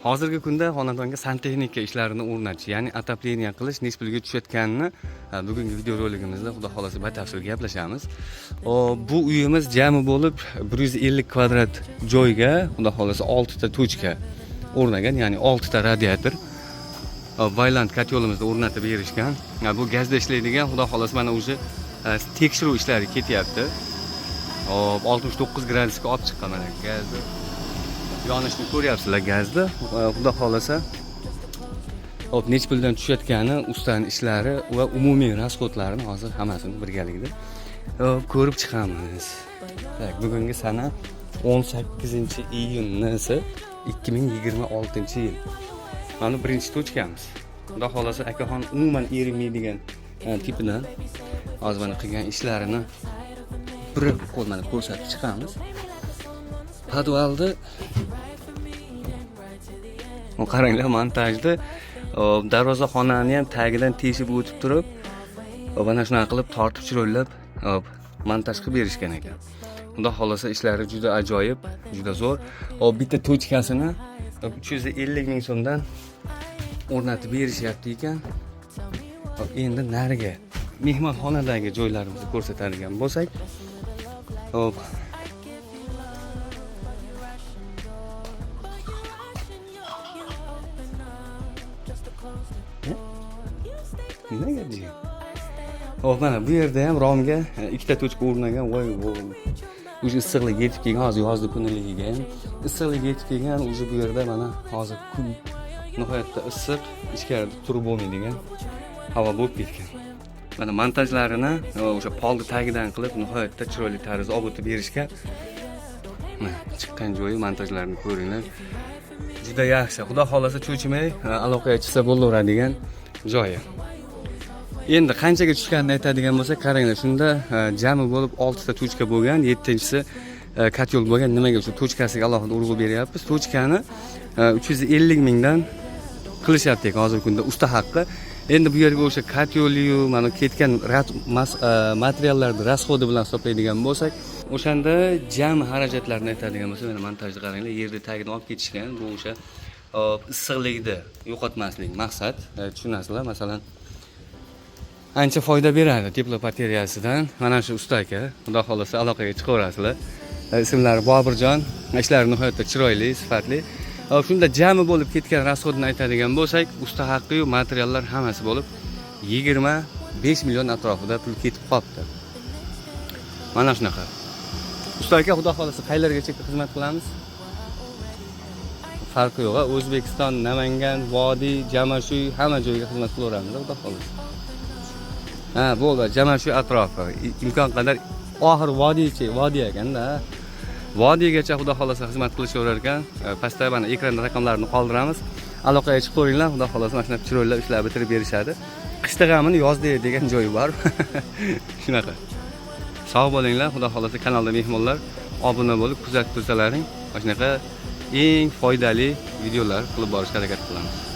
Hozirgi kunda xonadonga santexnika ishlarini o'rnatish, ya'ni отопление qilish necha pulga tushayotganini bugungi video roligimizda xudo xolasa batafsil gaplashamiz. Bu uyimiz jami bo'lib 150 kvadrat joyga xudo xolasa 6 ta tochka o'rnagan, ya'ni 6 ta radiator Vayland katyolimizda o'rnatib berishgan. Bu gazda ishlaydigan, xudo xolasa mana o'sha tekshiruv ishlari ketyapti. 69 gradusga olib chiqqan mana gazni. Yonishni ko'ryapsizlar gazda. Xudo xolasa necha puldan tushayotgani, ustaning ishlari va umumiy rasxodlarini hozir hammasini birgalikda ko'rib chiqamiz. Bugungi sana 18-iyunnisi 2026-yil. Mana birinchi tochkamiz. Xudo xolasa akaxon umuman erimaydigan tipidan hozir mana qilgan ishlarini bir qo'ldan ko'rsatib chiqamiz. Podvalda qaranglar, montajda darvozaxonani ham tagidan teshib o'tib turib, mana shunaqa qilib tortib chiroylab montaj qilib berishgan ekan. Xudo xolasa ishlari juda ajoyib, juda zo'r. Bitta tochkasini 350 ming so'mdan o'rnatib berishyapti ekan. Endi nariga mehmonxonadagi joylarimizni ko'rsatadigan bo'lsak, nega deydi? Mana bu yerda ham romga ikkita tochka o'rnagan. Voy. O'sha issiqlik yetib kelgan, hozir yozda kunligiga ham issiqlik yetib kelgan. O'sha bu yerda mana hozir kun nihoyatda issiq, ichkarida turib bo'lmaydigan havo bo'lib ketgan. Mana montajlarini o'sha polni tagidan qilib nihoyatda chiroyli tarzda olib o'tib berishgan. Mana chiqqan joyi, montajlarini ko'ringlar. Juda yaxshi. Xudo xolasa cho'chimay aloqaga chiqsa bo'laveradigan joyi. Endi qanchaga tushganini aytadigan bo'lsak, qaranglar, shunda jami bo'lib 6 ta tochka bo'lgan, 7-tinchisi katyol bo'lgan. Nimaga shu tochkasiga alohida urg'u beryapmiz? Tochkani 350 mingdan qilishyapti hozirgi kunda usta haqqi. Endi bu yerga o'sha katyoliyu mana ketgan materiallarni rasxodi bilan hisoblaydigan bo'lsak, o'shanda jami xarajatlarni aytadigan bo'lsak, mana montajni qaranglar, yerda tagidan olib ketishgan. Bu o'sha issiqlikni yo'qotmaslik maqsad, tushunasizlar? Masalan, ancha foyda beradi teplo bateriyasidan. Mana shu usta aka, xudo xolasa aloqaga chiqaverasizlar. Ismlari Bobirjon, ishlari nihoyatda chiroyli, sifatli. Shunda jami bo'lib ketgan rasxodni aytadigan bo'lsak, usta haqqi yu materiallar hammasi bo'lib 25 million atrofida pul ketib qolibdi. Mana shunaqa. Usta aka, xudo xolasa qayerlargacha xizmat qilamiz? Farqi yo'q. O'zbekiston, Namangan, Vodiy, Jamashuy hamma joyga xizmat qilaveramiz, xudo xolasa. Bo'ldi, Jamashuy atrofi. Imkon qadar oxir vodiy ekanda. Vodiygacha xudo xolasa xizmat qilishaverar ekan. Pastda mana ekranda raqamlarini qoldiramiz. Aloqaga chiqib ko'ringlar, xudo xolasa mana shunday chiroyli ishlar bitirib berishadi. Qishda g'amini yozda degan joyi bor. Shunaqa. Sog' bo'linglar, xudo xolasa kanalda mehmonlar obuna bo'lib kuzatib tursalaring, mana shunaqa eng foydali videolar qilib borishga harakat qilamiz.